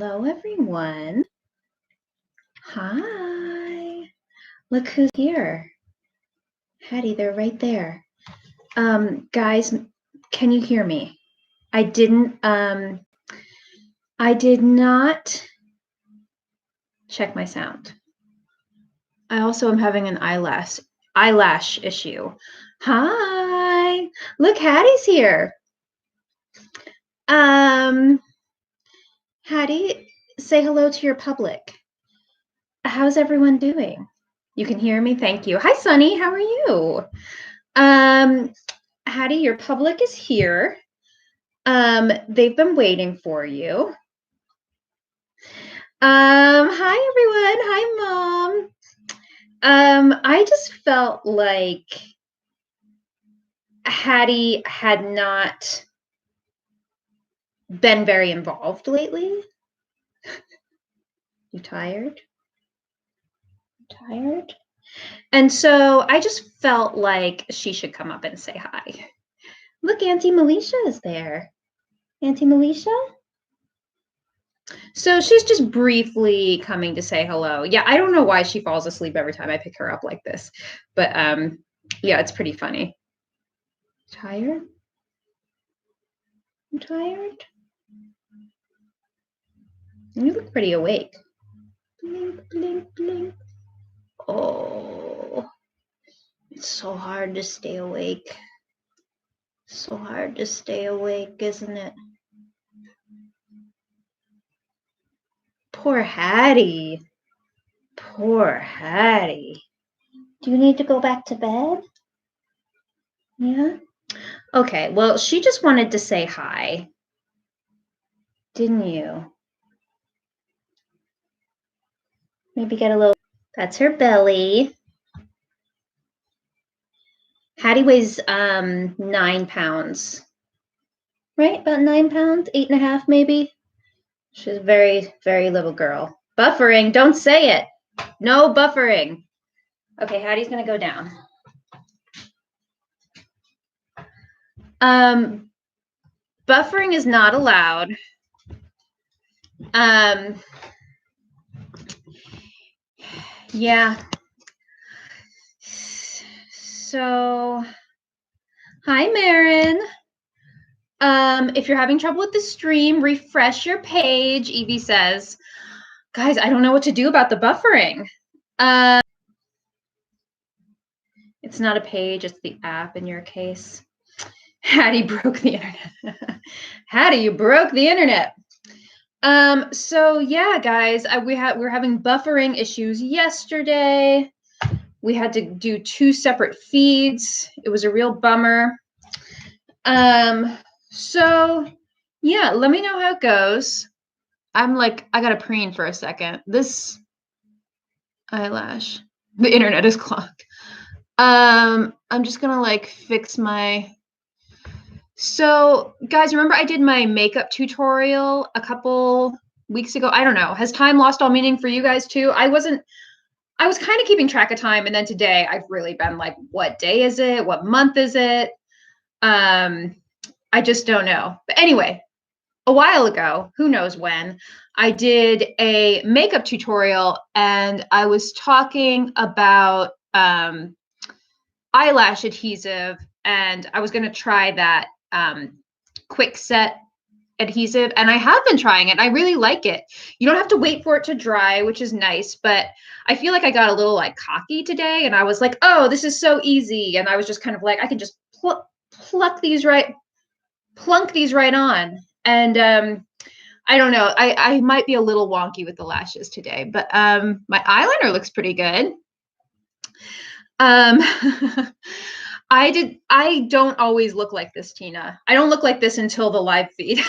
Hello, everyone. Hi. Look who's here. Hattie, they're right there. Guys, can you hear me? I did not check my sound. I also am having an eyelash issue. Hi. Look, Hattie's here. Hattie, say hello to your public. How's everyone doing? You can hear me? Thank you. Hi, Sunny. How are you? Hattie, your public is here. They've been waiting for you. Hi, everyone. Hi, Mom. I just felt like Hattie had not been very involved lately. You tired? Tired? And so I just felt like she should come up and say hi. Look, Auntie Melisha is there. Auntie Melisha? So she's just briefly coming to say hello. Yeah, I don't know why she falls asleep every time I pick her up like this. But yeah, it's pretty funny. Tired? I'm tired. You look pretty awake. Blink, blink, blink. Oh, it's so hard to stay awake. So hard to stay awake, isn't it? Poor Hattie. Poor Hattie. Do you need to go back to bed? Yeah? Okay, well, she just wanted to say hi. Didn't you? Maybe get a little... That's her belly. Hattie weighs 9 pounds. Right? About 9 pounds? 8.5 maybe? She's a very, very little girl. Buffering, don't say it. No buffering. Okay, Hattie's gonna go down. Buffering is not allowed. Yeah. So, hi, Marin. If you're having trouble with the stream, refresh your page, Evie says. Guys, I don't know what to do about the buffering. It's not a page, it's the app in your case. Hattie broke the internet. Hattie, you broke the internet. So yeah, guys, we were having buffering issues yesterday. We had to do 2 separate feeds. It was a real bummer. So yeah, let me know how it goes. I'm like, I gotta preen for a second. This eyelash, the internet is clogged. I'm just gonna like fix my... So guys, remember I did my makeup tutorial a couple weeks ago? I don't know. Has time lost all meaning for you guys too? I was kind of keeping track of time, and then today I've really been like, what day is it? What month is it? I just don't know. But anyway, a while ago, who knows when, I did a makeup tutorial and I was talking about eyelash adhesive, and I was going to try that quick set adhesive, and I have been trying it. I really like it. You don't have to wait for it to dry, which is nice, but I feel like I got a little like cocky today, and I was like, oh, this is so easy. And I was just kind of like, I can just plunk these right on. And I don't know, I might be a little wonky with the lashes today, but my eyeliner looks pretty good. I don't always look like this, Tina. I don't look like this until the live feed.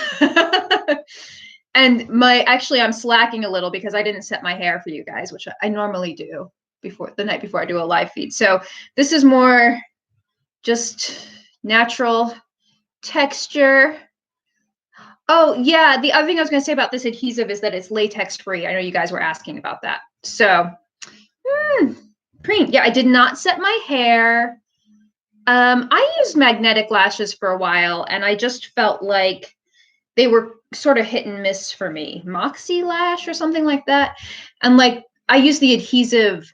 And I'm slacking a little because I didn't set my hair for you guys, which I normally do the night before I do a live feed. So this is more just natural texture. Oh yeah, the other thing I was going to say about this adhesive is that it's latex free. I know you guys were asking about that. So, preen. Yeah, I did not set my hair. I used magnetic lashes for a while, and I just felt like they were sort of hit and miss for me. Moxie Lash or something like that. And like, I used the adhesive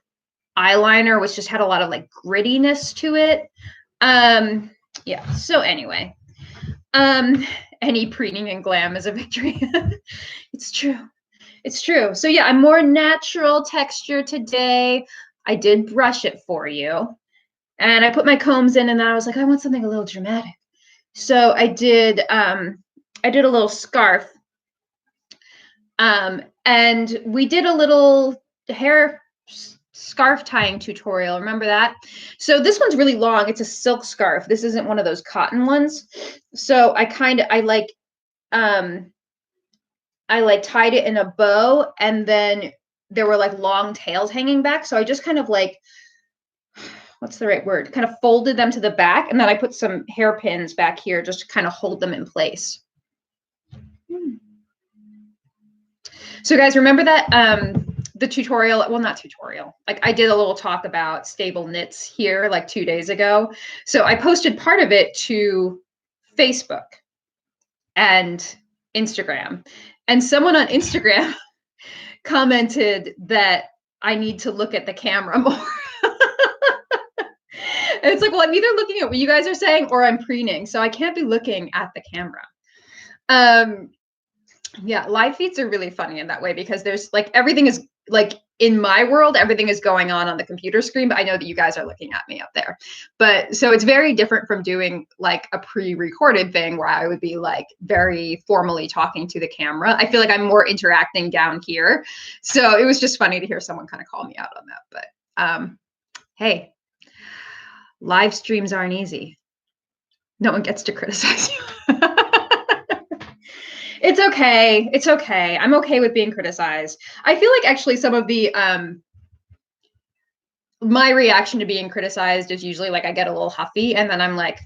eyeliner, which just had a lot of like grittiness to it. Yeah, so anyway, any preening and glam is a victory. It's true. It's true. So yeah, I'm more natural texture today. I did brush it for you. And I put my combs in, and then I was like, I want something a little dramatic. So I did a little scarf. And we did a little hair scarf tying tutorial. Remember that? So this one's really long. It's a silk scarf. This isn't one of those cotton ones. So I tied it in a bow, and then there were like long tails hanging back. So I just kind of like, what's the right word? Kind of folded them to the back, and then I put some hairpins back here just to kind of hold them in place. So guys, remember that the tutorial, well, not tutorial, like I did a little talk about stable knits here like 2 days ago. So I posted part of it to Facebook and Instagram, and someone on Instagram commented that I need to look at the camera more. And it's like, well, I'm either looking at what you guys are saying or I'm preening, so I can't be looking at the camera. Yeah, live feeds are really funny in that way, because there's like, everything is like, in my world, everything is going on the computer screen, but I know that you guys are looking at me up there. But so it's very different from doing like a pre-recorded thing where I would be like very formally talking to the camera. I feel like I'm more interacting down here. So it was just funny to hear someone kind of call me out on that. But hey, live streams aren't easy. No one gets to criticize you. It's okay. It's okay. I'm okay with being criticized. I feel like actually some of the, my reaction to being criticized is usually like I get a little huffy, and then I'm like,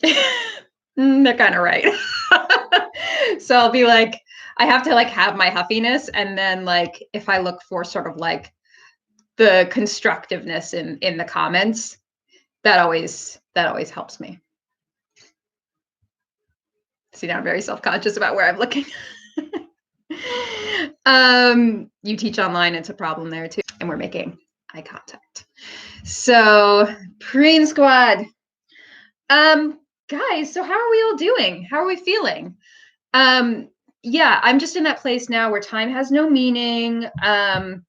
they're kind of right. So I'll be like, I have to like have my huffiness, and then like if I look for sort of like the constructiveness in the comments, that always helps me. See, now I'm very self-conscious about where I'm looking. You teach online, it's a problem there too, and we're making eye contact. So preen squad, guys, so how are we all doing? How are we feeling? Yeah, I'm just in that place now where time has no meaning. I've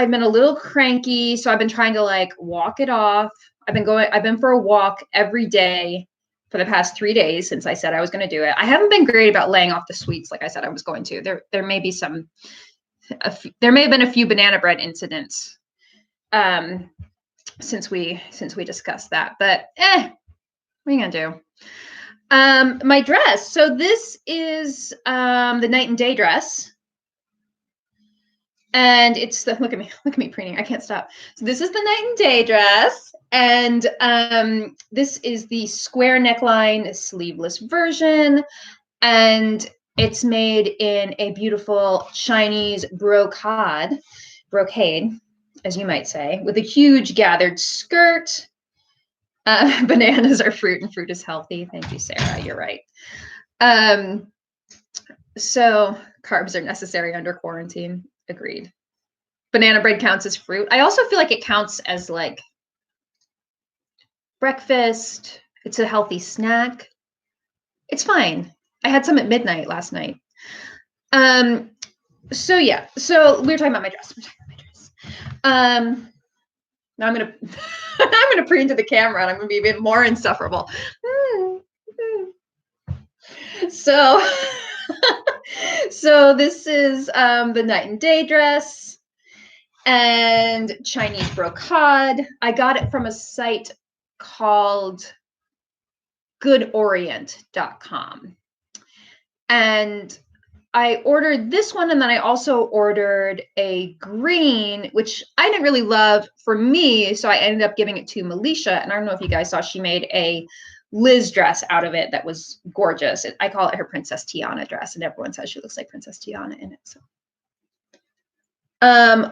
been a little cranky, so I've been trying to like walk it off. I've been for a walk every day for the past 3 days since I said I was going to do it. I haven't been great about laying off the sweets like I said I was going to. There may be there may have been a few banana bread incidents since we discussed that, but what are you gonna do? My dress. So this is the night and day dress. And it's the, look at me preening. I can't stop. So this is the night and day dress. And this is the square neckline sleeveless version. And it's made in a beautiful Chinese brocade, as you might say, with a huge gathered skirt. Bananas are fruit, and fruit is healthy. Thank you, Sarah. You're right. So carbs are necessary under quarantine. Agreed. Banana bread counts as fruit. I also feel like it counts as like breakfast. It's a healthy snack. It's fine. I had some at midnight last night. So yeah, so we were talking about my dress. Now I'm gonna I'm gonna preen to the camera, and I'm gonna be even more insufferable. So so this is the night and day dress and Chinese brocade. I got it from a site called goodorient.com. And I ordered this one, and then I also ordered a green, which I didn't really love for me, so I ended up giving it to Melisha. And I don't know if you guys saw, she made a Liz dress out of it that was gorgeous. I call it her Princess Tiana dress, and everyone says she looks like Princess Tiana in it. So,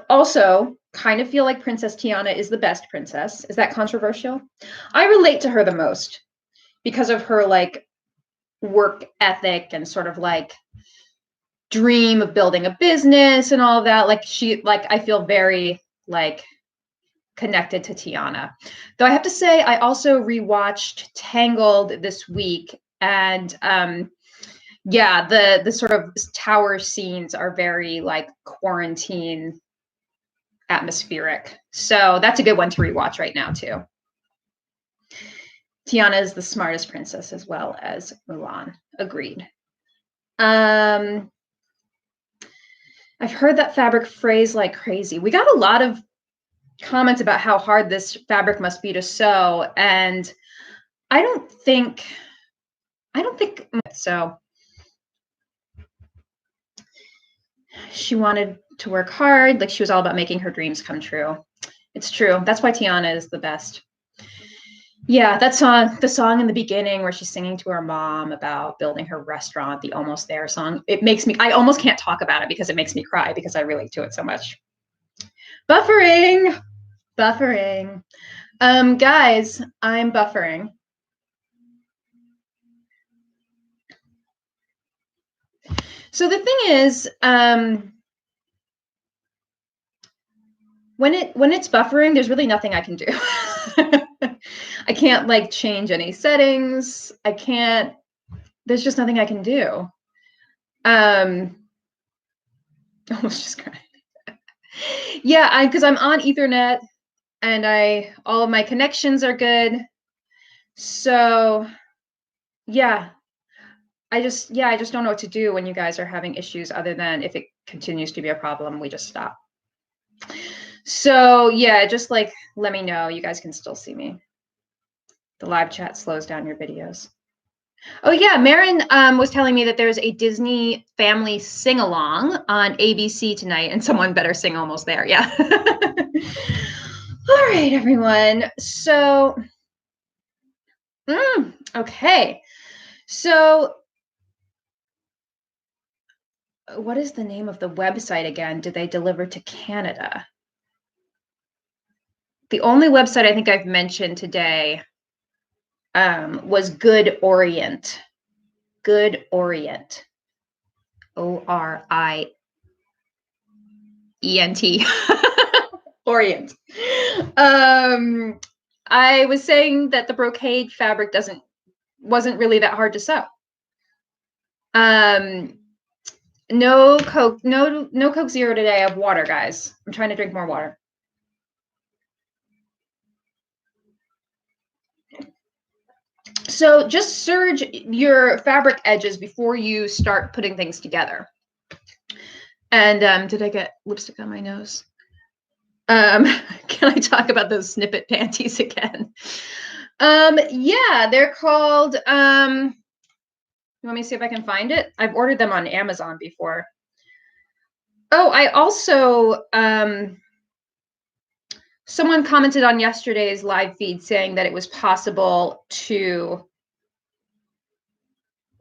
also, kind of feel like Princess Tiana is the best princess. Is that controversial? I relate to her the most because of her like work ethic and sort of like dream of building a business and all of that. Like I feel very like connected to Tiana. Though I have to say, I also rewatched Tangled this week, and yeah, the sort of tower scenes are very like quarantine atmospheric. So that's a good one to rewatch right now too. Tiana is the smartest princess as well as Mulan. Agreed. I've heard that fabric frays like crazy. We got a lot of comments about how hard this fabric must be to sew, and I don't think so. She wanted to work hard, like she was all about making her dreams come true. It's true. That's why Tiana is the best. Yeah, that song, the song in the beginning where she's singing to her mom about building her restaurant, the Almost There song, it makes me, I almost can't talk about it because it makes me cry because I relate to it so much. Buffering. Guys, I'm buffering. So the thing is, when it's buffering, there's really nothing I can do. I can't like change any settings. There's just nothing I can do. Almost just crying. Yeah, because I'm on Ethernet and all of my connections are good. So yeah, I just don't know what to do when you guys are having issues other than if it continues to be a problem, we just stop. So yeah, just like let me know. You guys can still see me. The live chat slows down your videos. Oh yeah, Marin was telling me that there's a Disney family sing-along on ABC tonight, and someone better sing Almost There. Yeah. All right, everyone. So, okay. So, what is the name of the website again? Did they deliver to Canada? The only website I think I've mentioned today was Good Orient. Good Orient. ORIENT. Orient. I was saying that the brocade fabric wasn't really that hard to sew. No Coke Zero today. I have water, guys. I'm trying to drink more water. So just serge your fabric edges before you start putting things together. And did I get lipstick on my nose? Can I talk about those Snippet panties again? Yeah, they're called, you want me to see if I can find it? I've ordered them on Amazon before. Oh, I also, someone commented on yesterday's live feed saying that it was possible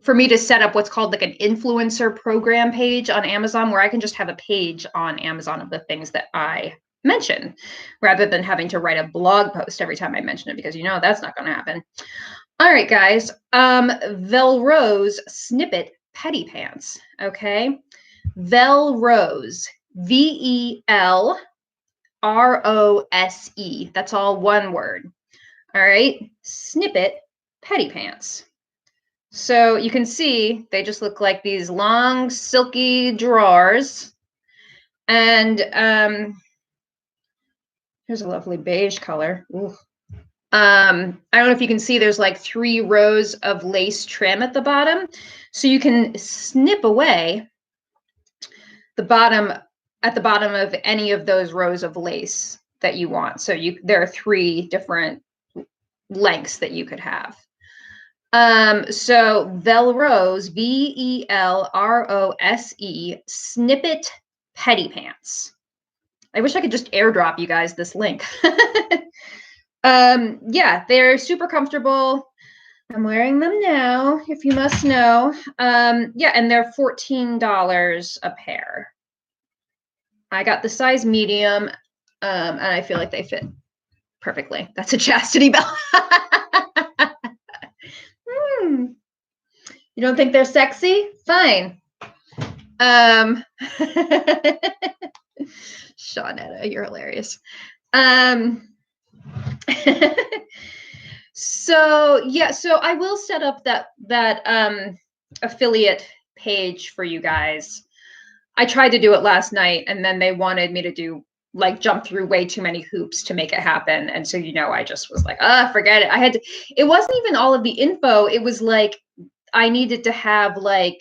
for me to set up what's called like an influencer program page on Amazon, where I can just have a page on Amazon of the things that I mention, rather than having to write a blog post every time I mention it, because that's not going to happen. All right, guys. Bellerose Snippet Petit Pants. Okay. Bellerose. VELROSE. That's all one word. All right. Snippet Petit Pants. So you can see they just look like these long, silky drawers. And here's a lovely beige color. Ooh. I don't know if you can see, there's like 3 rows of lace trim at the bottom. So you can snip away at the bottom of any of those rows of lace that you want. So there are 3 different lengths that you could have. So Bellerose, VELROSE, Snippet Petit Pants. I wish I could just airdrop you guys this link. Yeah, they're super comfortable. I'm wearing them now, if you must know. Yeah, and they're $14 a pair. I got the size medium, and I feel like they fit perfectly. That's a chastity belt. You don't think they're sexy? Fine. Shawnetta, you're hilarious. So yeah, so I will set up that affiliate page for you guys. I tried to do it last night, and then they wanted me to do like jump through way too many hoops to make it happen. And so, I just was like, forget it. It wasn't even all of the info. It was like, I needed to have like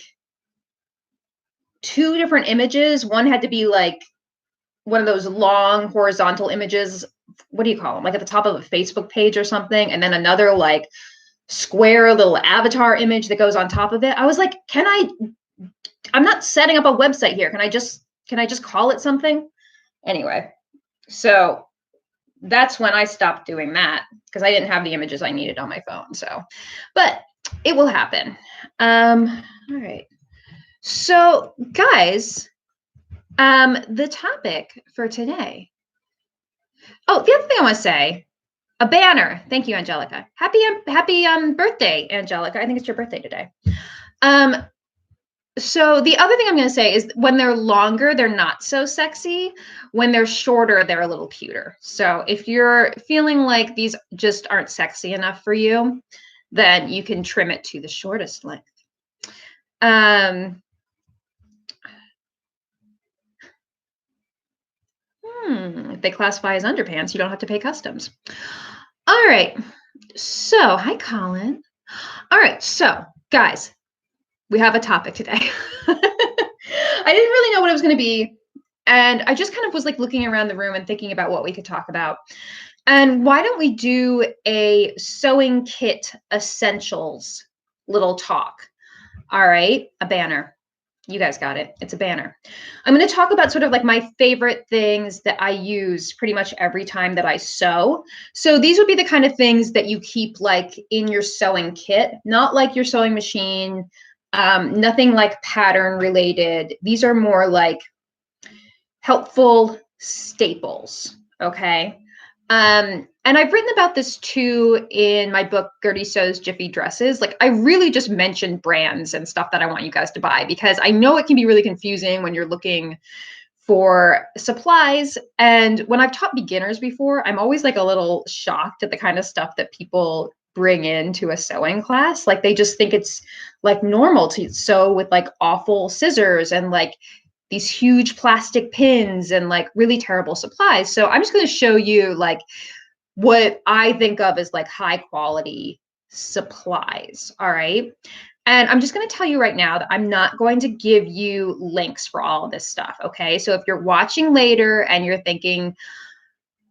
2 different images. One had to be like one of those long horizontal images. What do you call them? Like at the top of a Facebook page or something. And then another like square little avatar image that goes on top of it. I was like, I'm not setting up a website here. Can I just call it something? Anyway, so that's when I stopped doing that because I didn't have the images I needed on my phone. So, but it will happen. All right. So guys, the topic for today. Oh, the other thing I want to say, a banner. Thank you, Angelica. Happy birthday, Angelica. I think it's your birthday today. So the other thing I'm going to say is when they're longer, they're not so sexy. When they're shorter, they're a little cuter. So if you're feeling like these just aren't sexy enough for you, then you can trim it to the shortest length. If they classify as underpants, you don't have to pay customs. All right. So, hi, Colin. All right. So, guys, we have a topic today. I didn't really know what it was going to be. And I just kind of was like looking around the room and thinking about what we could talk about. And why don't we do a sewing kit essentials little talk? All right. A banner. You guys got it. It's a banner. I'm going to talk about sort of like my favorite things that I use pretty much every time that I sew. So these would be the kind of things that you keep like in your sewing kit, not like your sewing machine, nothing like pattern related. These are more like helpful staples. Okay. And I've written about this too in my book, Gertie Sews Jiffy Dresses. Like I really just mentioned brands and stuff that I want you guys to buy because I know it can be really confusing when you're looking for supplies. And when I've taught beginners before, I'm always like a little shocked at the kind of stuff that people bring into a sewing class. Like they just think it's like normal to sew with like awful scissors and like these huge plastic pins and like really terrible supplies. So I'm just going to show you like what I think of as like high quality supplies. All right. And I'm just going to tell you right now that I'm not going to give you links for all of this stuff. Okay. So if you're watching later and you're thinking,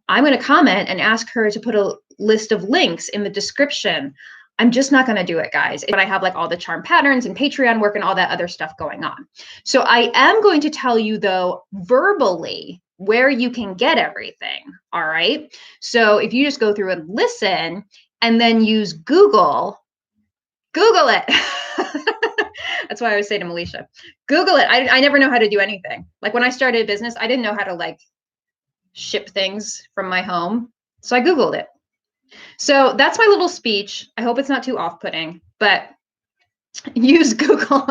I'm going to comment and ask her to put a list of links in the description, I'm just not going to do it, guys. But I have like all the charm patterns and Patreon work and all that other stuff going on. So I am going to tell you though, verbally, where you can get everything. All right. So if you just go through and listen and then use Google it. That's why I always say to Melisha, Google it. I never know how to do anything. Like when I started a business, I didn't know how to like ship things from my home. So I Googled it. So that's my little speech. I hope it's not too off-putting, but use Google.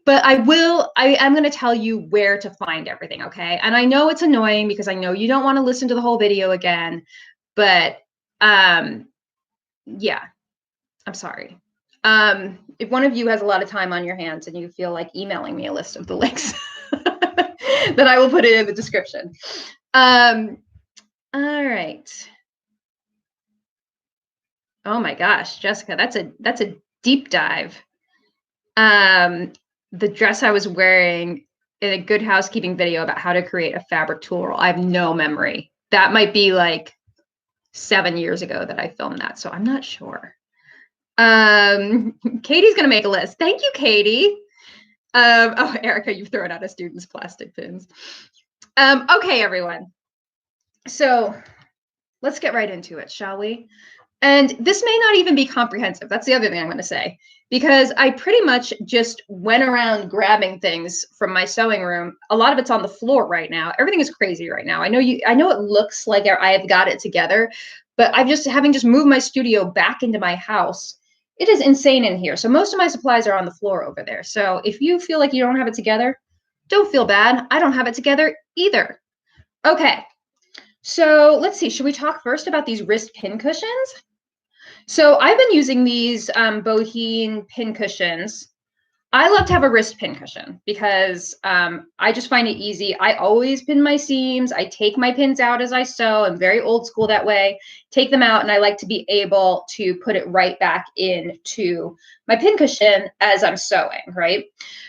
But I am going to tell you where to find everything, okay? And I know it's annoying because I know you don't want to listen to the whole video again, but yeah, I'm sorry. If one of you has a lot of time on your hands and you feel like emailing me a list of the links, then I will put it in the description. All right. Oh my gosh, Jessica, that's a deep dive. The dress I was wearing in a Good Housekeeping video about how to create a fabric tool roll. I have no memory. That might be like 7 years ago that I filmed that, so I'm not sure. Katie's gonna make a list. Thank you, Katie. Oh, Erica, you've thrown out a student's plastic pins. Okay, everyone. So let's get right into it, shall we? And this may not even be comprehensive. That's the other thing I'm going to say, because I pretty much just went around grabbing things from my sewing room. A lot of it's on the floor right now. Everything is crazy right now. I know it looks like I have got it together, but having just moved my studio back into my house, it is insane in here. So most of my supplies are on the floor over there. So if you feel like you don't have it together, don't feel bad. I don't have it together either. Okay. So let's see. Should we talk first about these wrist pin cushions? So I've been using these Boheen pin cushions. I love to have a wrist pin cushion because I just find it easy. I always pin my seams. I take my pins out as I sew. I'm very old school that way. Take them out, and I like to be able to put it right back into my pin cushion as I'm sewing, right?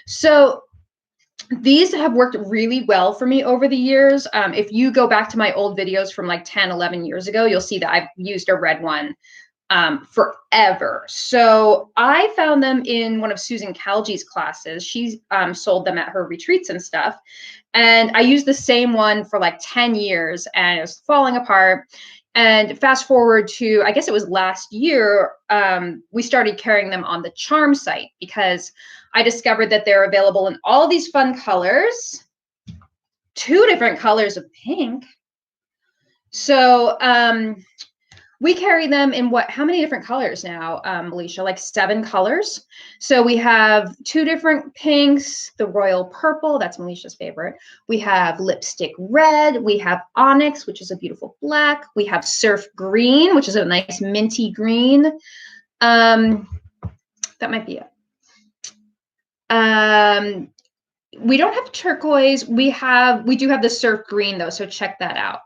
So these have worked really well for me over the years. If you go back to my old videos from like 10, 11 years ago, you'll see that I've used a red one forever. So I found them in one of Susan Calgi's classes. She sold them at her retreats and stuff. And I used the same one for like 10 years and it was falling apart. And fast forward to, I guess it was last year, we started carrying them on the Charm site because I discovered that they're available in all these fun colors, 2 different colors of pink. So we carry them in how many different colors now, Alicia? Like 7 colors. So we have 2 different pinks, the royal purple, that's Alicia's favorite. We have lipstick red. We have onyx, which is a beautiful black. We have surf green, which is a nice minty green. That might be it. We don't have turquoise. We do have the surf green though, so check that out.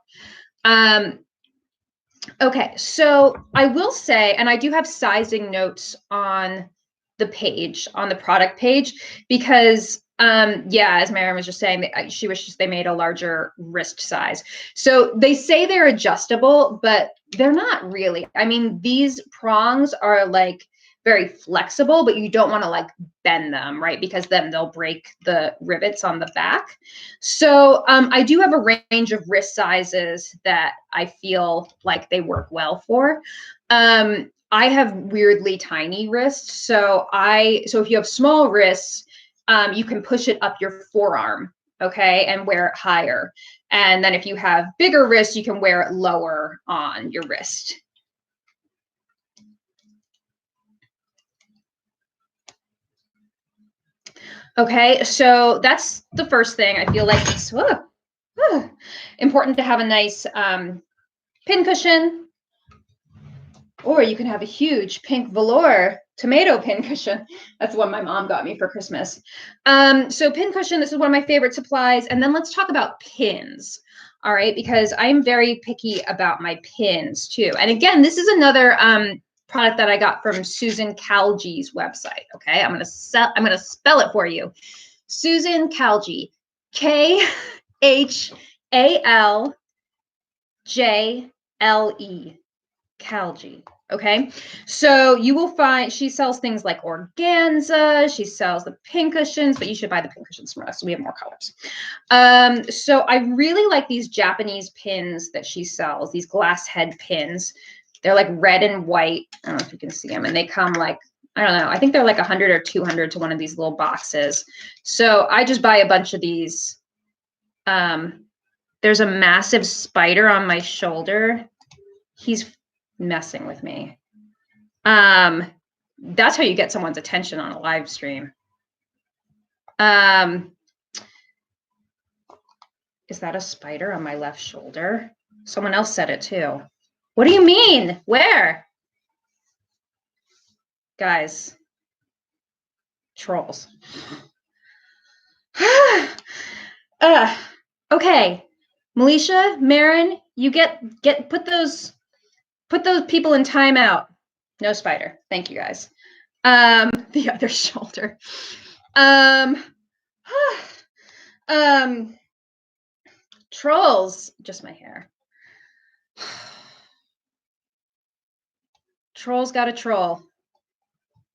Okay, so I will say, and I do have sizing notes on the page, on the product page, because yeah, as Miriam was just saying, she wishes they made a larger wrist size. So they say they're adjustable, but they're not really. I mean, these prongs are like very flexible, but you don't want to like bend them, right? Because then they'll break the rivets on the back. So I do have a range of wrist sizes that I feel like they work well for. I have weirdly tiny wrists. So if you have small wrists, you can push it up your forearm, okay, and wear it higher. And then if you have bigger wrists, you can wear it lower on your wrist. Okay, so that's the first thing. I feel like it's important to have a nice pin cushion, or you can have a huge pink velour tomato pin cushion. That's one my mom got me for Christmas. So pin cushion, this is one of my favorite supplies. And then let's talk about pins. All right, because I'm very picky about my pins too. And again, this is another product that I got from Susan Calgi's website. Okay, I'm gonna spell it for you. Susan Calgi, Khaljalje, Calgi. Okay, so you will find she sells things like organza. She sells the pin cushions, but you should buy the pin cushions from us. So we have more colors. So I really like these Japanese pins that she sells. These glass head pins. They're like red and white. I don't know if you can see them, and they come like, I don't know. I think they're like 100 or 200 to one of these little boxes. So I just buy a bunch of these. There's a massive spider on my shoulder. He's messing with me. That's how you get someone's attention on a live stream. Is that a spider on my left shoulder? Someone else said it too. What do you mean? Where? Guys, trolls. Okay, Melisha, Marin, you put those people in timeout. No spider. Thank you, guys. The other shoulder. Trolls. Just my hair. Trolls got a troll.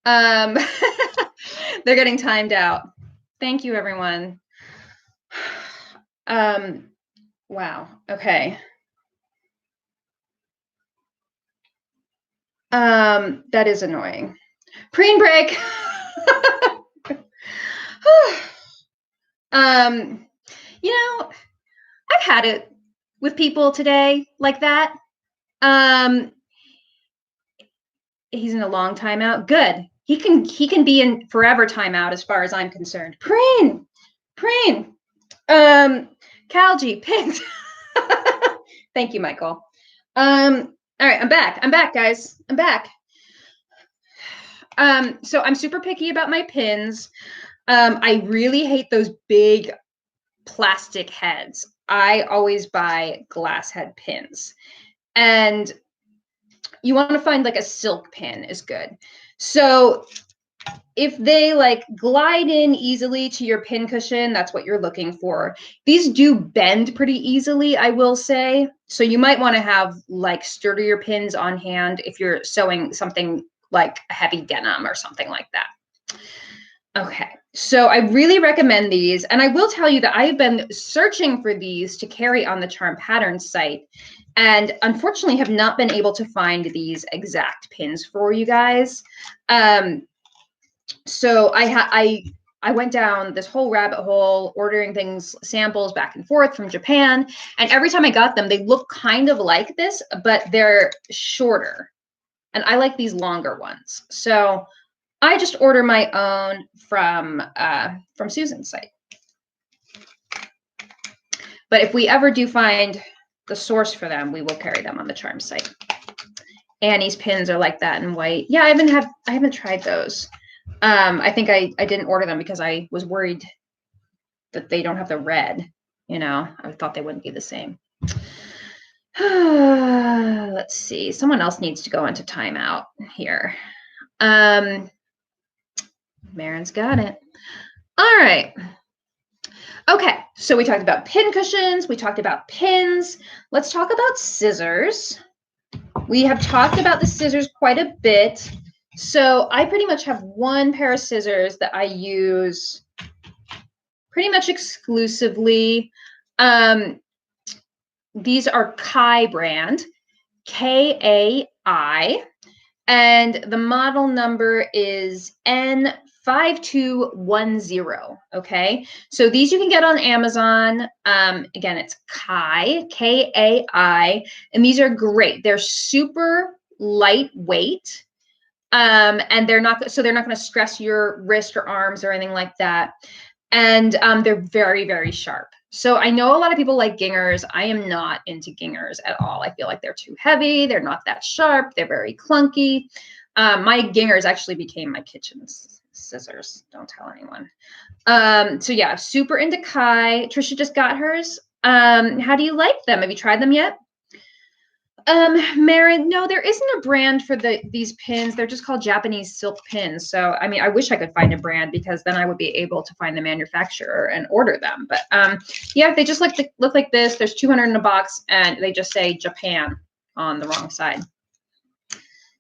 They're getting timed out. Thank you, everyone. Wow. Okay. That is annoying. Preen break. You know, I've had it with people today like that. He's in a long timeout. Good. He can be in forever timeout as far as I'm concerned. Preen. Calgie picked. Thank you, Michael. All right, I'm back, guys. I'm back. So I'm super picky about my pins. I really hate those big plastic heads. I always buy glass head pins. And you want to find like a silk pin is good. So if they like glide in easily to your pin cushion, that's what you're looking for. These do bend pretty easily, I will say. So you might want to have like sturdier pins on hand if you're sewing something like a heavy denim or something like that. Okay, so I really recommend these. And I will tell you that I have been searching for these to carry on the Charm Patterns site, and unfortunately have not been able to find these exact pins for you guys. So I went down this whole rabbit hole ordering things, samples back and forth from Japan. And every time I got them, they look kind of like this, but they're shorter. And I like these longer ones. So I just order my own from Susan's site. But if we ever do find the source for them, we will carry them on the Charm site. Annie's pins are like that in white. Yeah, I haven't tried those. I think I didn't order them because I was worried that they don't have the red. You know, I thought they wouldn't be the same. Let's see. Someone else needs to go into timeout here. Marin's got it. All right. Okay, so we talked about pin cushions. We talked about pins. Let's talk about scissors. We have talked about the scissors quite a bit. So I pretty much have one pair of scissors that I use pretty much exclusively. These are Kai brand, Kai, and the model number is N5210. Okay, so these you can get on Amazon. Again, it's Kai, Kai, and these are great. They're super lightweight. And they're not going to stress your wrist or arms or anything like that. And they're very, very sharp. So I know a lot of people like gingers. I am not into gingers at all. I feel like they're too heavy. They're not that sharp. They're very clunky. My gingers actually became my kitchen scissors. Don't tell anyone. So yeah, super into Kai. Trisha just got hers. How do you like them? Have you tried them yet? Marin, no, there isn't a brand for these pins. They're just called Japanese silk pins. So, I mean, I wish I could find a brand because then I would be able to find the manufacturer and order them. But yeah, they just look like this. There's 200 in a box, and they just say Japan on the wrong side.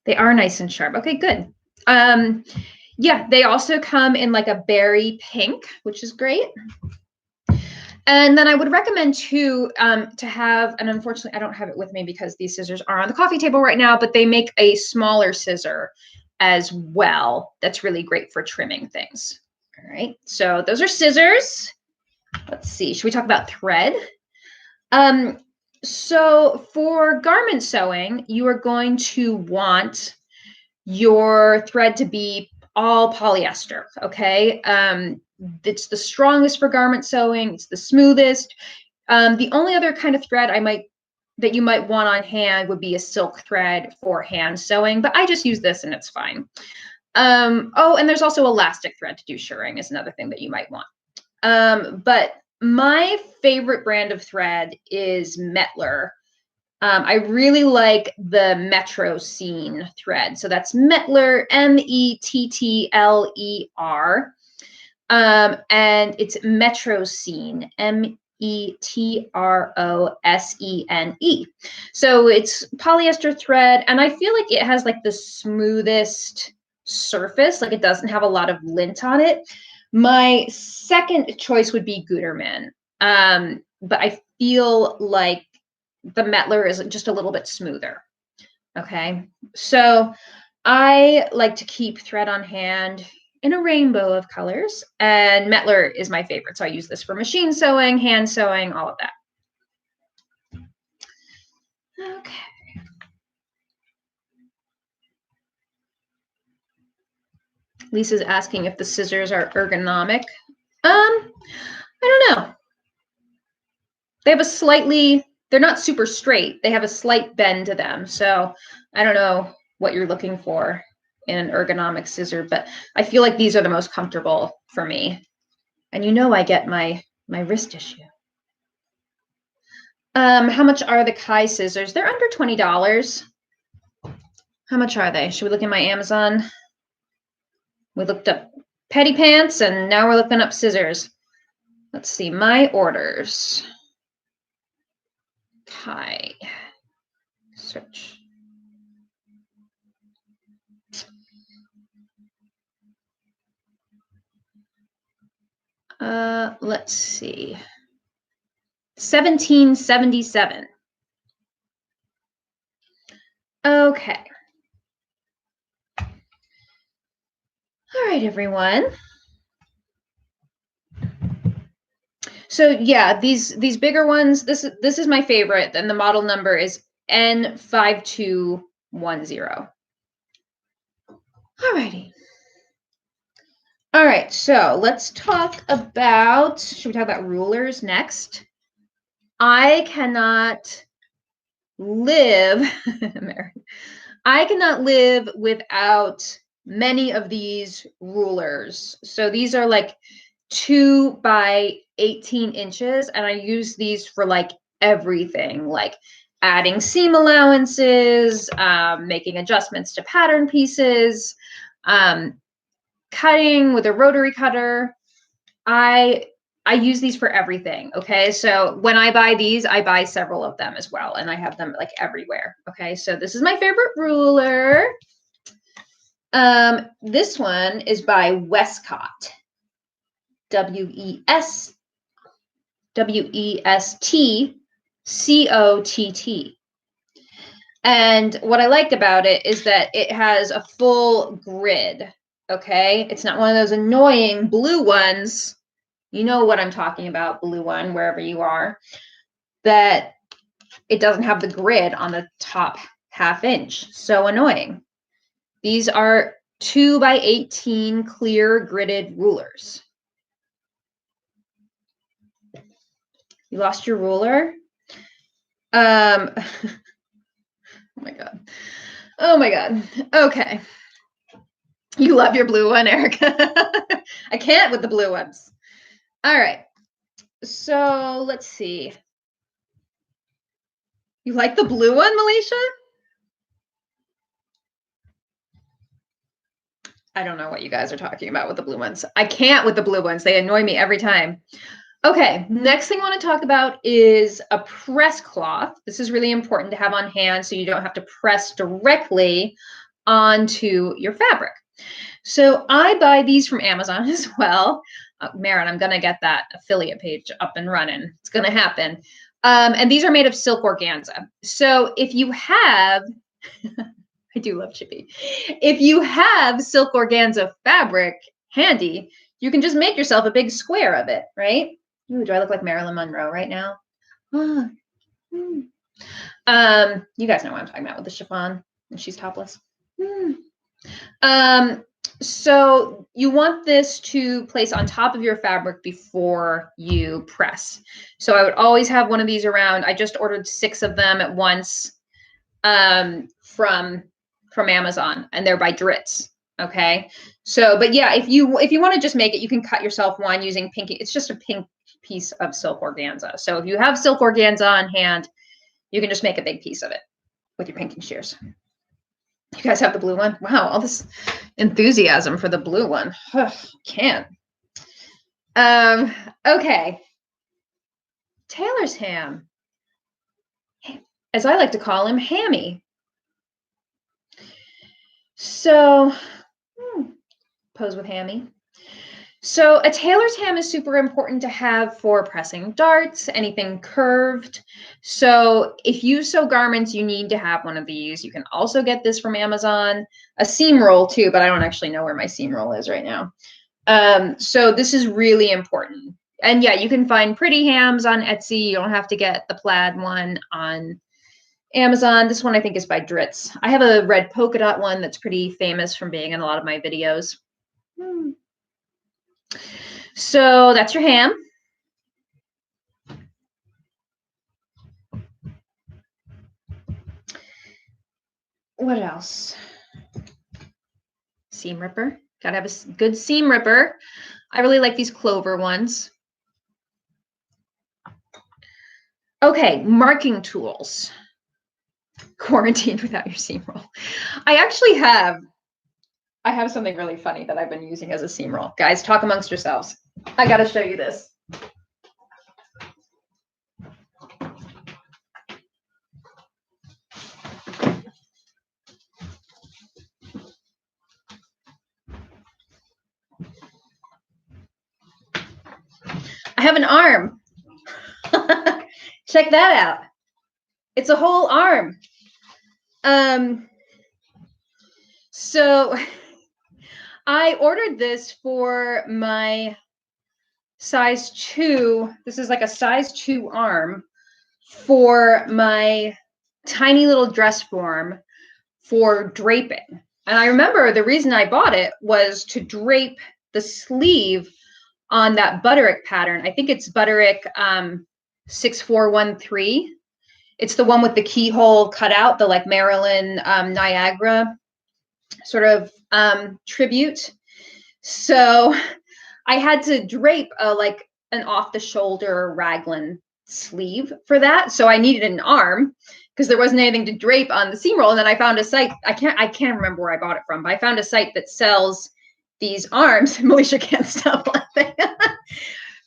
They are nice and sharp. Okay, good. Yeah, they also come in like a berry pink, which is great. And then I would recommend too to have, and unfortunately I don't have it with me because these scissors are on the coffee table right now, but they make a smaller scissor as well. That's really great for trimming things. All right, so those are scissors. Let's see, should we talk about thread? So for garment sewing, you are going to want your thread to be all polyester, okay? It's the strongest for garment sewing. It's the smoothest. The only other kind of thread that you might want on hand would be a silk thread for hand sewing, but I just use this and it's fine. Oh, and there's also elastic thread to do shirring is another thing that you might want. But my favorite brand of thread is Mettler. I really like the Metro Scene thread. So that's Mettler, Mettler. And it's Metro Scene, Metrosene. So it's polyester thread, and I feel like it has like the smoothest surface, like it doesn't have a lot of lint on it. My second choice would be Gutermann, but I feel like the Mettler is just a little bit smoother. Okay, so I like to keep thread on hand in a rainbow of colors, and Mettler is my favorite. So I use this for machine sewing, hand sewing, all of that. Okay. Lisa's asking if the scissors are ergonomic. I don't know. They have a slightly, they're not super straight. They have a slight bend to them. So I don't know what you're looking for in an ergonomic scissor, but I feel like these are the most comfortable for me. And you know I get my wrist issue. How much are the Kai scissors? They're under $20. How much are they? Should we look in my Amazon? We looked up Petit pants and now we're looking up scissors. Let's see, my orders. Kai. Search. Let's see. 1777. Okay. All right, everyone. So yeah, these bigger ones, this is my favorite, and the model number is N5210. All righty. All right, so let's talk about, should we talk about rulers next? I cannot live, I cannot live without many of these rulers. So these are like 2 by 18 inches, and I use these for like everything, like adding seam allowances, making adjustments to pattern pieces, cutting with a rotary cutter. I use these for everything. Okay, so when I buy these, I buy several of them as well, and I have them like everywhere. Okay, so this is my favorite ruler. This one is by Westcott. Westcott. And what I liked about it is that it has a full grid. Okay, it's not one of those annoying blue ones. You know what I'm talking about, blue one, wherever you are, that it doesn't have the grid on the top ½ inch. So annoying. These are 2 by 18 clear gridded rulers. You lost your ruler? Oh my God. Oh my God. Okay. You love your blue one, Erica. I can't with the blue ones. All right. So let's see. You like the blue one, Melisha? I don't know what you guys are talking about with the blue ones. I can't with the blue ones. They annoy me every time. Okay, next thing I want to talk about is a press cloth. This is really important to have on hand so you don't have to press directly onto your fabric. So I buy these from Amazon as well. Marin, I'm going to get that affiliate page up and running. It's going to happen. And these are made of silk organza. So if you have, I do love Chippy. If you have silk organza fabric handy, you can just make yourself a big square of it, right? Ooh, do I look like Marilyn Monroe right now? You guys know what I'm talking about with the chiffon, and she's topless. So you want this to place on top of your fabric before you press. So I would always have one of these around. I just ordered 6 of them at once from Amazon, and they're by Dritz. Okay. So, but yeah, if you want to just make it, you can cut yourself one using pink. It's just a pink piece of silk organza. So if you have silk organza on hand, you can just make a big piece of it with your pinking shears. You guys have the blue one? Wow, all this enthusiasm for the blue one. Can't. Okay. Taylor's ham. As I like to call him, Hammy. So, pose with Hammy. So a tailor's ham is super important to have for pressing darts, anything curved. So if you sew garments, you need to have one of these. You can also get this from Amazon, a seam roll too, but I don't actually know where my seam roll is right now. So this is really important. And yeah, you can find pretty hams on Etsy. You don't have to get the plaid one on Amazon. This one I think is by Dritz. I have a red polka dot one that's pretty famous from being in a lot of my videos. So that's your ham. What else? Seam ripper. Gotta have a good seam ripper. I really like these clover ones. Okay, marking tools. Quarantined without your seam roll. I have something really funny that I've been using as a seam roll. Guys, talk amongst yourselves. I gotta show you this. I have an arm. Check that out. It's a whole arm. So I ordered this for my size 2. This is like a size 2 arm for my tiny little dress form for draping. And I remember the reason I bought it was to drape the sleeve on that Butterick pattern. I think it's Butterick 6413. It's the one with the keyhole cutout, the like Marilyn Niagara sort of tribute. So I had to drape like an off-the-shoulder raglan sleeve for that. So I needed an arm because there wasn't anything to drape on the seam roll. And then I found a site. I can't remember where I bought it from, but I found a site that sells these arms. Militia can't stop laughing.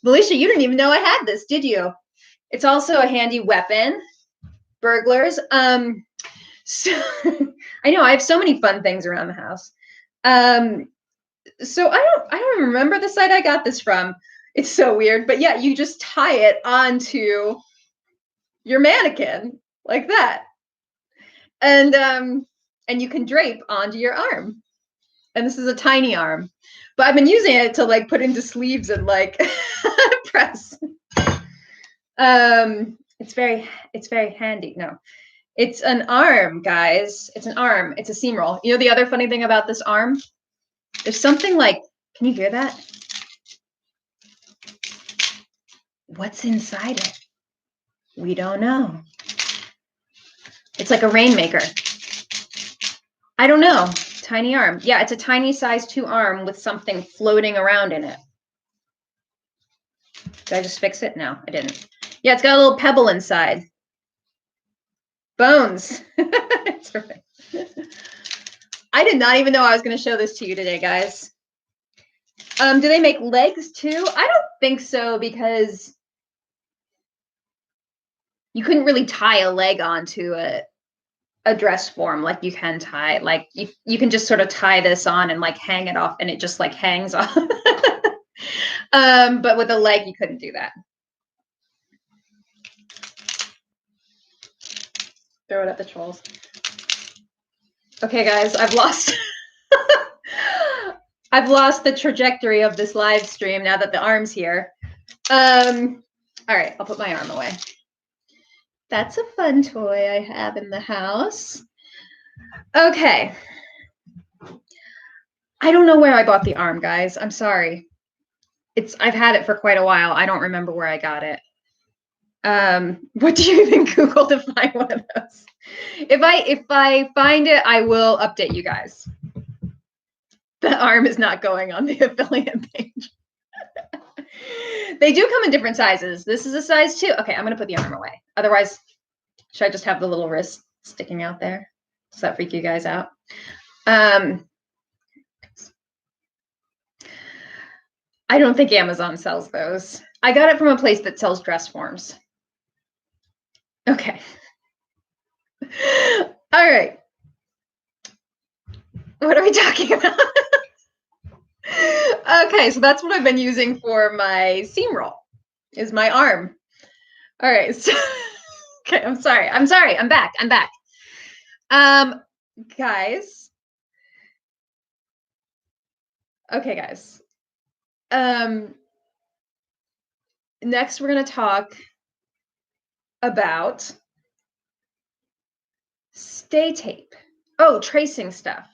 Militia, you didn't even know I had this, did you? It's also a handy weapon. Burglars. So I know I have so many fun things around the house. So I don't remember the site I got this from. It's so weird, but yeah, you just tie it onto your mannequin like that, and you can drape onto your arm. And this is a tiny arm, but I've been using it to like put into sleeves and like press. It's very handy. No, it's an arm, guys. It's an arm. It's a seam roll. You know the other funny thing about this arm? There's something like, can you hear that? What's inside it? We don't know. It's like a rainmaker. I don't know. Tiny arm. Yeah, it's a tiny size 2 arm with something floating around in it. Did I just fix it? No, I didn't. Yeah, it's got a little pebble inside. Bones. It's perfect. I did not even know I was going to show this to you today, guys. Do they make legs too? I don't think so, because you couldn't really tie a leg onto a dress form like you can tie. Like you can just sort of tie this on and like hang it off, and it just like hangs off. But with a leg, you couldn't do that. Throw it at the trolls. Okay, guys, I've lost I've lost the trajectory of this live stream now that the arm's here. All right, I'll put my arm away. That's a fun toy I have in the house. Okay. I don't know where I bought the arm, guys. I'm sorry. I've had it for quite a while. I don't remember where I got it. What do you even Google to find one of those? If I find it, I will update you guys. The arm is not going on the affiliate page. They do come in different sizes. This is a size 2. Okay, I'm gonna put the arm away. Otherwise, should I just have the little wrist sticking out there? Does that freak you guys out? I don't think Amazon sells those. I got it from a place that sells dress forms. Okay. All right. What are we talking about? Okay, so that's what I've been using for my seam roll, is my arm. All right. So, okay, I'm sorry. I'm back. Guys. Okay, guys. Next, we're going to talk about stay tape. Oh, tracing stuff.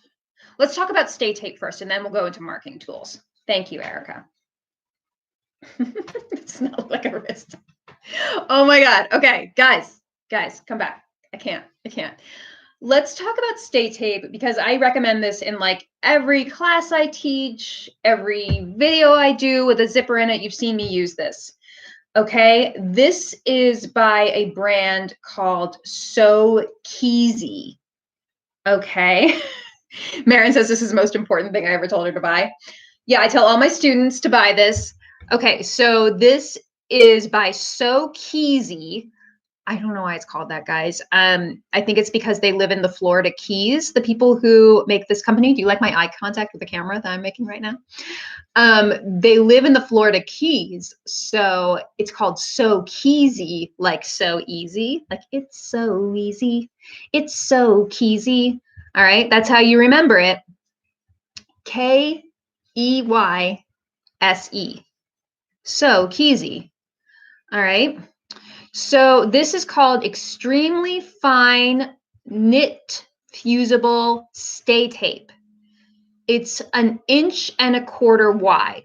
let's talk about stay tape first, and then we'll go into marking tools. Thank you, Erica. It smells like a wrist. Oh my God. Okay, guys, come back. I can't. Let's talk about stay tape, because I recommend this in like every class I teach, every video I do with a zipper in it. You've seen me use this. Okay, this is by a brand called So Keezy. Okay. Marin says this is the most important thing I ever told her to buy. Yeah, I tell all my students to buy this. Okay, so this is by So Keezy. I don't know why it's called that, guys. I think it's because they live in the Florida Keys, the people who make this company. Do you like my eye contact with the camera that I'm making right now? They live in the Florida Keys, so it's called So Keezy, like so easy, like it's so easy. It's So Keezy. All right, that's how you remember it. Keyyse. So Keezy. All right. So this is called extremely fine knit fusible stay tape. It's 1.25 inches wide.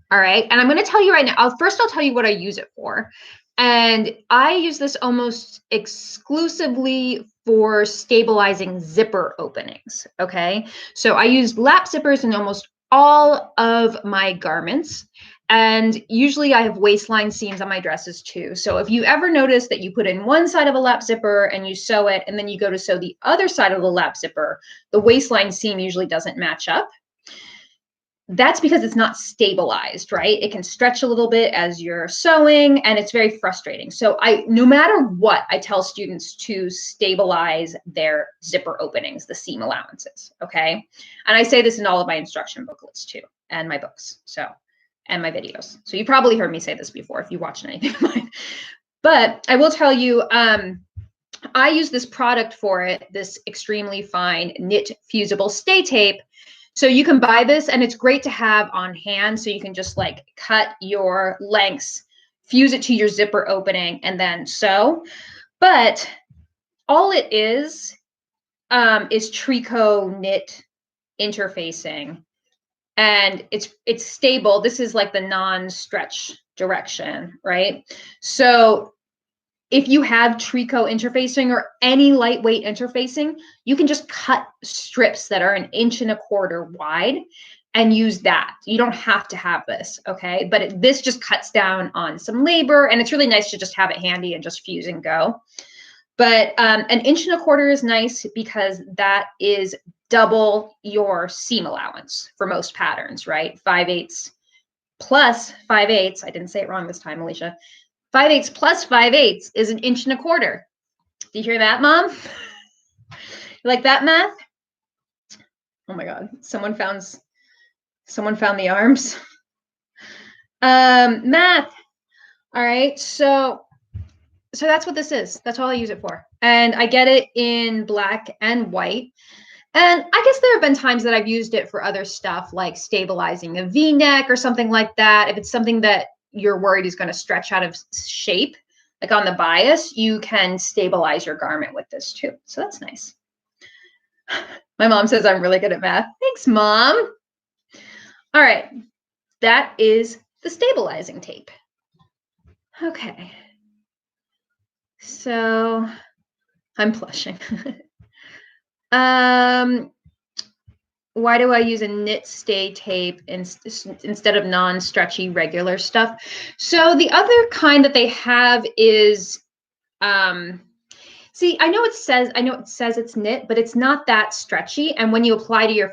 All right. And I'm going to tell you right now, I'll tell you what I use it for. And I use this almost exclusively for stabilizing zipper openings. Okay. So I use lap zippers in almost all of my garments. And usually I have waistline seams on my dresses too. So if you ever notice that you put in one side of a lap zipper and you sew it, and then you go to sew the other side of the lap zipper, the waistline seam usually doesn't match up. That's because it's not stabilized, right? It can stretch a little bit as you're sewing, and it's very frustrating. So no matter what, I tell students to stabilize their zipper openings, the seam allowances, okay? And I say this in all of my instruction booklets too, and my books, and my videos. So you probably heard me say this before if you watched anything of mine. But I will tell you, I use this product for it, this extremely fine knit fusible stay tape. So you can buy this, and it's great to have on hand, so you can just like cut your lengths, fuse it to your zipper opening, and then sew. But all it is tricot knit interfacing, and it's stable. This is like the non-stretch direction, right? So if you have tricot interfacing or any lightweight interfacing, you can just cut strips that are 1.25 inches wide and use that. You don't have to have this, okay? But this just cuts down on some labor, and it's really nice to just have it handy and just fuse and go. But 1.25 inches is nice because that is double your seam allowance for most patterns, right? 5/8 plus 5/8. I didn't say it wrong this time, Alicia. 5/8 plus 5/8 is 1.25 inches. Do you hear that, Mom? You like that math? Oh my God! Someone found the arms. Math. All right. So that's what this is. That's all I use it for. And I get it in black and white. And I guess there have been times that I've used it for other stuff, like stabilizing a V-neck or something like that. If it's something that you're worried is going to stretch out of shape, like on the bias, you can stabilize your garment with this too. So that's nice. My mom says I'm really good at math. Thanks, Mom. All right. That is the stabilizing tape. Okay. So I'm blushing. Why do I use a knit stay tape instead of non-stretchy regular stuff? So the other kind that they have is, see, I know it says it's knit, but it's not that stretchy. And when you apply it to your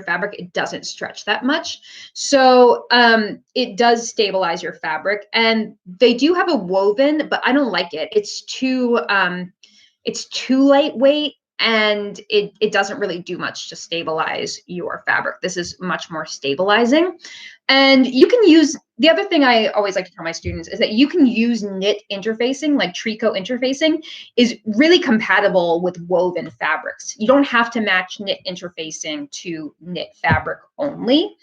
fabric, it doesn't stretch that much. So it does stabilize your fabric. And they do have a woven, but I don't like it. It's too lightweight, and it doesn't really do much to stabilize your fabric. This is much more stabilizing. And you can use, the other thing I always like to tell my students is that you can use knit interfacing, like tricot interfacing is really compatible with woven fabrics. You don't have to match knit interfacing to knit fabric only.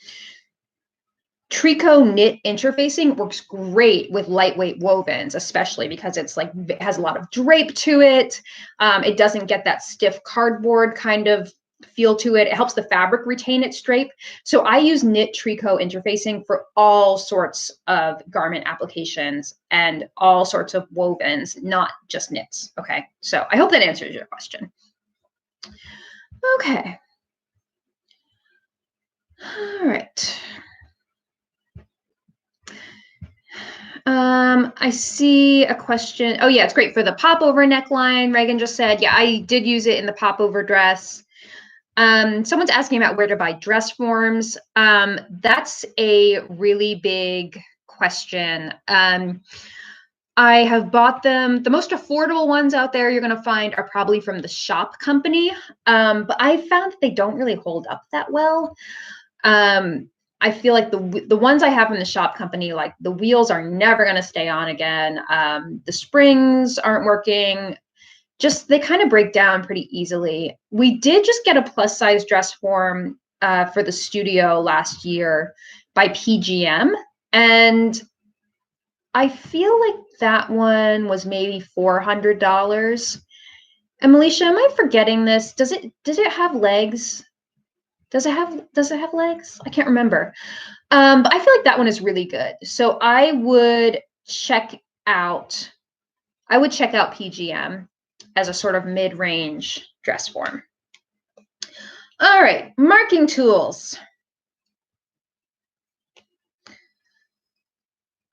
Tricot knit interfacing works great with lightweight wovens, especially because it has a lot of drape to it. It doesn't get that stiff cardboard kind of feel to it. It helps the fabric retain its drape. So I use knit tricot interfacing for all sorts of garment applications and all sorts of wovens, not just knits. Okay, so I hope that answers your question. Okay. All right. I see a question. Oh yeah, it's great for the popover neckline. Reagan just said, yeah, I did use it in the popover dress. Someone's asking about where to buy dress forms. That's a really big question. I have bought them. The most affordable ones out there you're going to find are probably from the shop company. But I found that they don't really hold up that well. I feel like the ones I have from the shop company, like the wheels are never going to stay on again. The springs aren't working. Just they kind of break down pretty easily. We did just get a plus size dress form for the studio last year by PGM, and I feel like that one was maybe $400. And Melisha, am I forgetting this? Does it have legs? Does it have legs? I can't remember. But I feel like that one is really good. So I would check out PGM as a sort of mid-range dress form. All right, marking tools.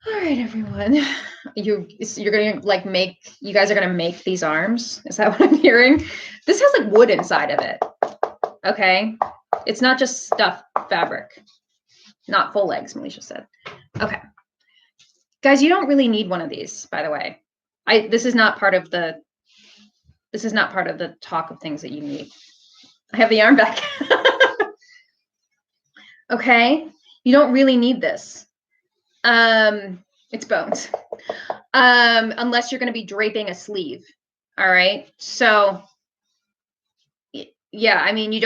All right, everyone. You're gonna like you guys are gonna make these arms. Is that what I'm hearing? This has like wood inside of it. Okay. It's not just stuffed fabric. Not full legs, Melisha said. Okay. Guys, you don't really need one of these, by the way. This is not part of the talk of things that you need. I have the arm back. Okay. You don't really need this. It's bones. Unless you're going to be draping a sleeve. All right. So yeah, I mean, you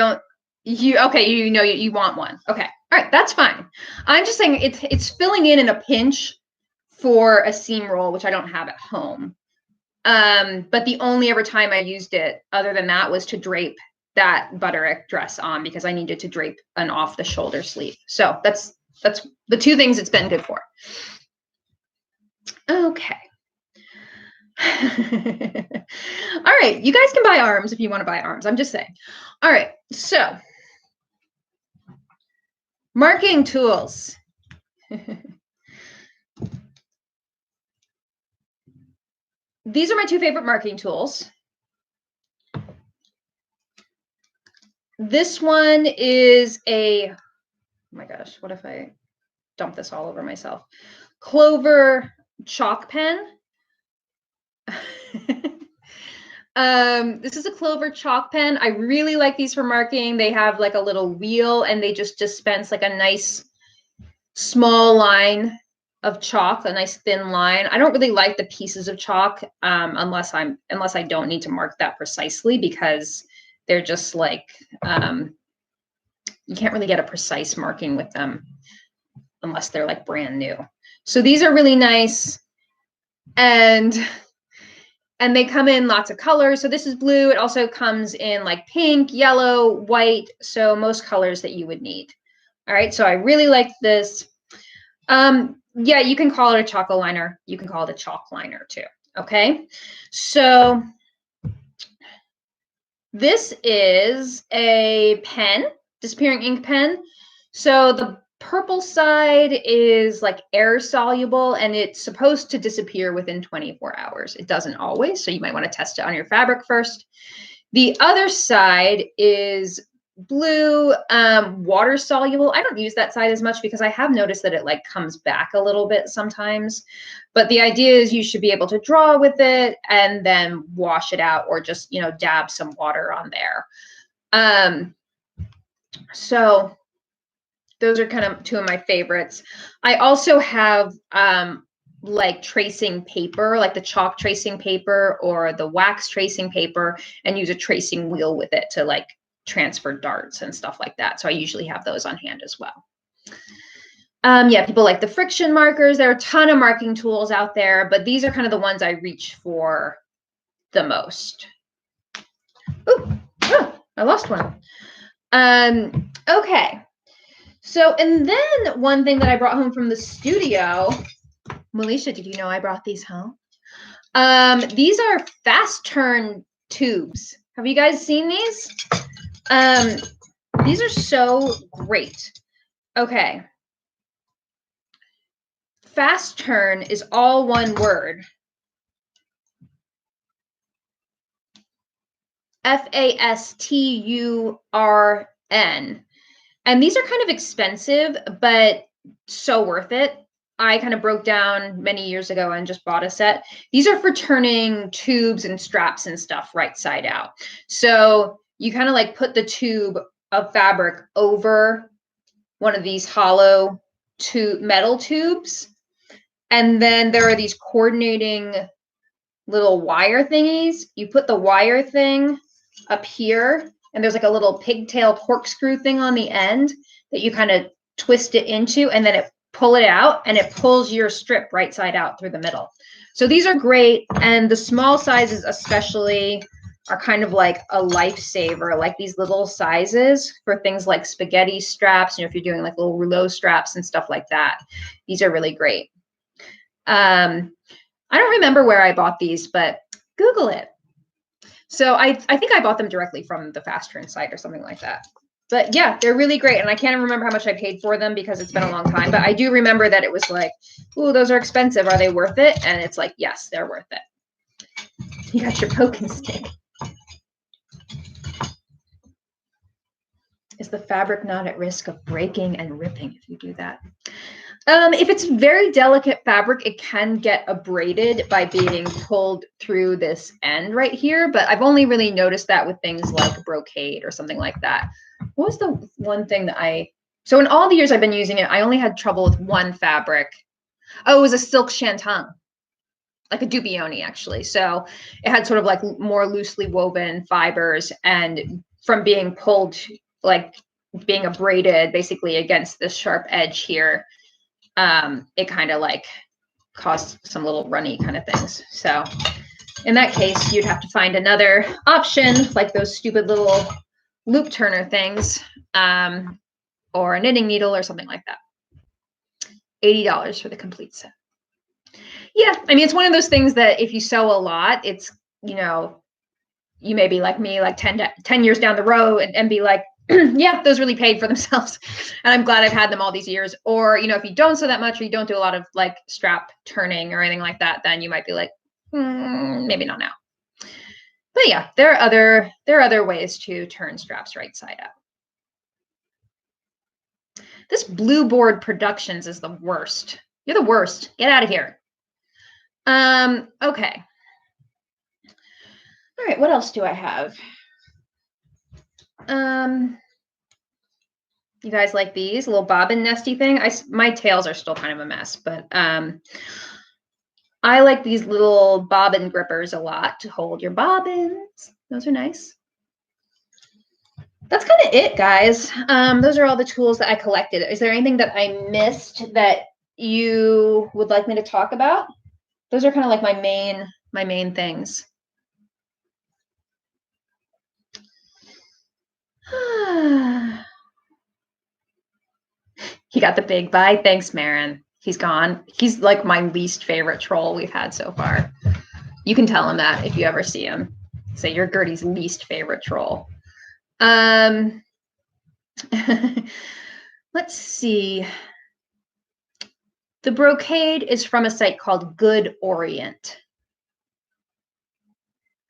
want one. Okay. All right. That's fine. I'm just saying it's filling in a pinch for a seam roll, which I don't have at home. But the only ever time I used it other than that was to drape that Butterick dress on because I needed to drape an off the shoulder sleeve. So that's the two things it's been good for. Okay. All right. You guys can buy arms if you want to buy arms. I'm just saying. All right. So marking tools. These are my two favorite marking tools. This one is oh my gosh, what if I dump this all over myself? Clover chalk pen. This is a Clover chalk pen. I really like these for marking. They have like a little wheel and they just dispense like a nice small line of chalk, a nice thin line. I don't really like the pieces of chalk unless I don't need to mark that precisely because they're just like you can't really get a precise marking with them unless they're like brand new. So these are really nice and they come in lots of colors. So this is blue. It also comes in like pink, yellow, white. So most colors that you would need. All right. So I really like this. Yeah, you can call it a choco liner. You can call it a chalk liner too. Okay. So this is a pen, disappearing ink pen. So the purple side is like air soluble and it's supposed to disappear within 24 hours. It doesn't always, so you might want to test it on your fabric first. The other side is blue, water soluble. I don't use that side as much because I have noticed that it like comes back a little bit sometimes. But the idea is you should be able to draw with it and then wash it out or just, dab some water on there. So those are kind of two of my favorites. I also have like tracing paper, like the chalk tracing paper or the wax tracing paper, and use a tracing wheel with it to like transfer darts and stuff like that. So I usually have those on hand as well. Yeah, people like the friction markers. There are a ton of marking tools out there, but these are kind of the ones I reach for the most. Oh, I lost one. Okay. So, and then one thing that I brought home from the studio, Melisha, did you know I brought these home? These are fast turn tubes. Have you guys seen these? These are so great. Okay. Fast turn is all one word. F-A-S-T-U-R-N. And these are kind of expensive, but so worth it. I kind of broke down many years ago and just bought a set. These are for turning tubes and straps and stuff right side out. So you kind of like put the tube of fabric over one of these hollow metal tubes. And then there are these coordinating little wire thingies. You put the wire thing up here, and there's like a little pigtail corkscrew thing on the end that you kind of twist it into, and then pull it out, and it pulls your strip right side out through the middle. So these are great, and the small sizes especially are kind of like a lifesaver, like these little sizes for things like spaghetti straps, if you're doing like little rouleau straps and stuff like that. These are really great. I don't remember where I bought these, but Google it. So I think I bought them directly from the Fast Turn site or something like that. But yeah, they're really great. And I can't remember how much I paid for them because it's been a long time. But I do remember that it was like, ooh, those are expensive. Are they worth it? And it's like, yes, they're worth it. You got your poking stick. Is the fabric not at risk of breaking and ripping if you do that? If it's very delicate fabric, it can get abraded by being pulled through this end right here. But I've only really noticed that with things like brocade or something like that. What was the one thing that so in all the years I've been using it, I only had trouble with one fabric. Oh, it was a silk shantung, like a Dubioni actually. So it had sort of like more loosely woven fibers, and from being pulled, like being abraded basically against this sharp edge here, it kind of like caused some little runny kind of things. So in that case, you'd have to find another option, like those stupid little loop turner things, or a knitting needle or something like that. $80 for the complete set. Yeah, I mean, it's one of those things that if you sew a lot, it's, you may be like me, like 10 years down the road and be like, yeah, those really paid for themselves. And I'm glad I've had them all these years. Or, if you don't sew that much or you don't do a lot of like strap turning or anything like that, then you might be like, maybe not now. But yeah, there are other ways to turn straps right side up. This Blue Board Productions is the worst. You're the worst. Get out of here. Okay. All right, what else do I have? You guys like these? A little bobbin nesty thing? My tails are still kind of a mess, but I like these little bobbin grippers a lot to hold your bobbins. Those are nice. That's kind of it, guys. Those are all the tools that I collected. Is there anything that I missed that you would like me to talk about? Those are kind of like my main things. He got the big bye. Thanks, Marin. He's gone. He's like my least favorite troll we've had so far. You can tell him that if you ever see him. Say you're Gertie's least favorite troll. Let's see. The brocade is from a site called Good Orient.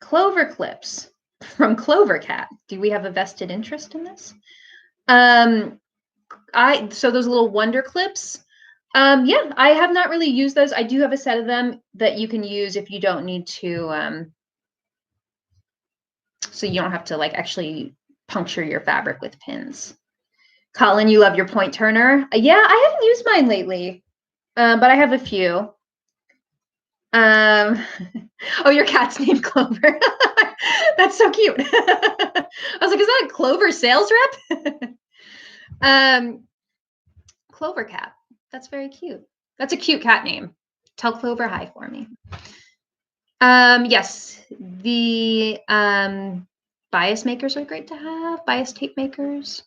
Clover clips from Clover Cat. Do we have a vested interest in this? So those little wonder clips. Yeah, I have not really used those. I do have a set of them that you can use if you don't need to, so you don't have to like actually puncture your fabric with pins. Colin, you love your point turner. Yeah, I haven't used mine lately, but I have a few. Oh, your cat's named Clover. That's so cute. I was like, is that a Clover sales rep? Clover Cat. That's very cute. That's a cute cat name. Tell Clover hi for me. Yes, the Bias makers are great to have. Bias tape makers.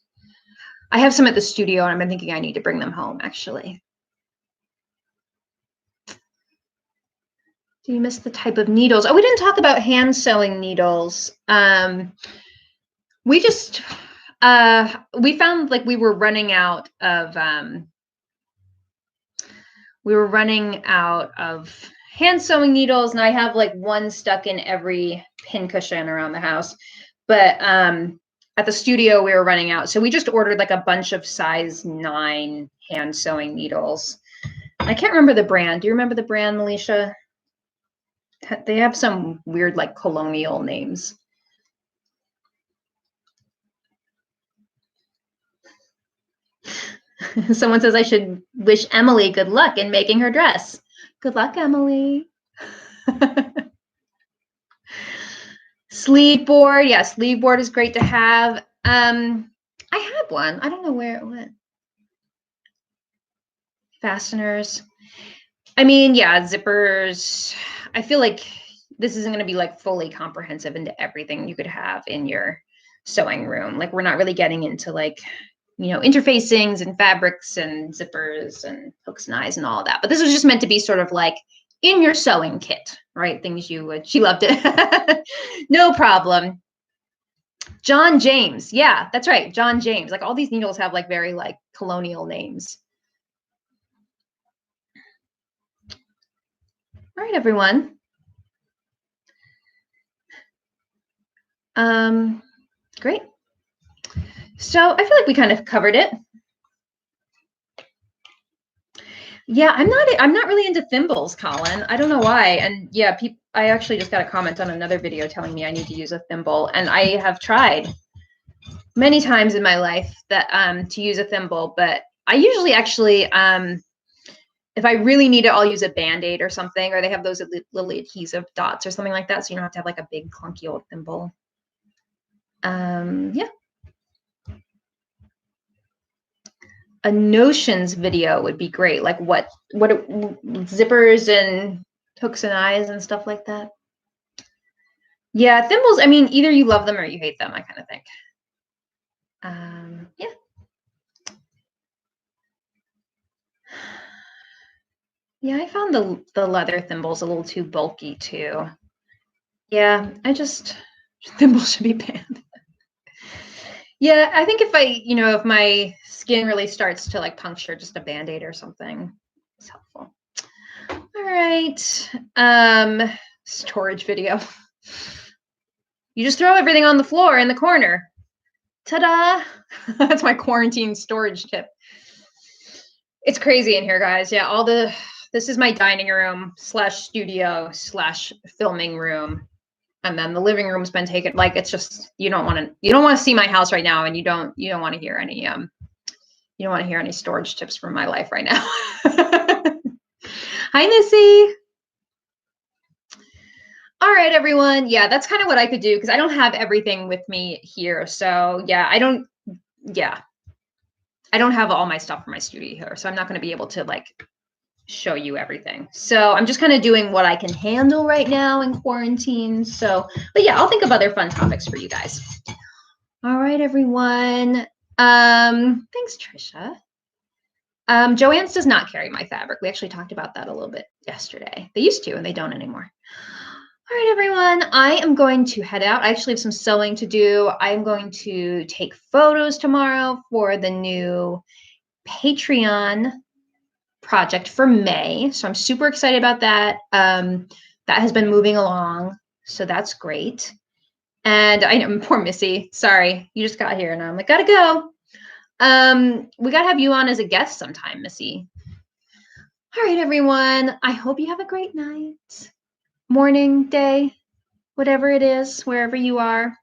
I have some at the studio, and I've been thinking I need to bring them home, actually. Do you miss the type of needles? Oh, we didn't talk about hand sewing needles. We just, we found like we were running out of hand sewing needles, and I have like one stuck in every pincushion around the house. But at the studio, we were running out. So we just ordered like a bunch of size 9 hand sewing needles. I can't remember the brand. Do you remember the brand, Melisha? They have some weird like colonial names. Someone says I should wish Emily good luck in making her dress. Good luck, Emily. Sleeve board. Yeah, sleeve board is great to have. I have one. I don't know where it went. Fasteners. I mean, yeah, zippers. I feel like this isn't going to be like fully comprehensive into everything you could have in your sewing room. Like we're not really getting into like, you know, interfacings and fabrics and zippers and hooks and eyes and all of that. But this was just meant to be sort of like in your sewing kit, right? Things you would, she loved it. No problem. John James. Yeah, that's right. John James. Like all these needles have like very like colonial names. All right, everyone. Great. So I feel like we kind of covered it. Yeah, I'm not really into thimbles, Colin. I don't know why. And yeah, I actually just got a comment on another video telling me I need to use a thimble, and I have tried many times in my life that to use a thimble, but I usually actually if I really need it, I'll use a Band-Aid or something, or they have those little adhesive dots or something like that, so you don't have to have like a big clunky old thimble. Yeah. A notions video would be great, like what zippers and hooks and eyes and stuff like that. Yeah, thimbles, I mean, either you love them or you hate them, I kind of think. Yeah. Yeah, I found the leather thimbles a little too bulky too. Yeah, thimbles should be banned. Yeah, I think if if my skin really starts to like puncture, just a Band-Aid or something is helpful. All right. Storage video. You just throw everything on the floor in the corner. Ta-da! That's my quarantine storage tip. It's crazy in here, guys. Yeah, this is my dining room / studio / filming room. And then the living room's been taken. Like it's just you don't want to see my house right now, and you don't want to hear any storage tips from my life right now. Hi, Missy. All right, everyone. Yeah, that's kind of what I could do because I don't have everything with me here. So yeah, I don't have all my stuff from my studio here. So I'm not going to be able to like show you everything. So I'm just kind of doing what I can handle right now in quarantine. So, but yeah, I'll think of other fun topics for you guys. All right, everyone. Thanks, Trisha. Joann's does not carry my fabric. We actually talked about that a little bit yesterday. They used to, and they don't anymore. All right, everyone, I am going to head out. I actually have some sewing to do. I'm going to take photos tomorrow for the new Patreon project for May. So I'm super excited about that. That has been moving along. So that's great. And I know, poor Missy, sorry, you just got here and I'm like, gotta go. We gotta have you on as a guest sometime, Missy. All right, everyone. I hope you have a great night, morning, day, whatever it is, wherever you are.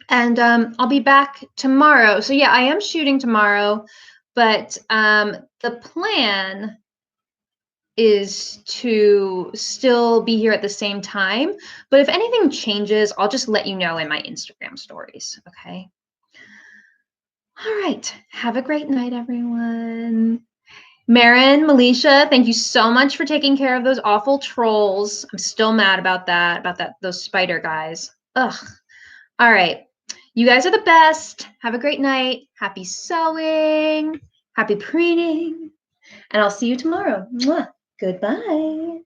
And I'll be back tomorrow. So yeah, I am shooting tomorrow, but the plan is to still be here at the same time. But if anything changes, I'll just let you know in my Instagram stories, okay? All right. Have a great night, everyone. Marin, Melisha, thank you so much for taking care of those awful trolls. I'm still mad about that, those spider guys. Ugh. All right. You guys are the best. Have a great night. Happy sewing. Happy preening. And I'll see you tomorrow. Mwah. Goodbye.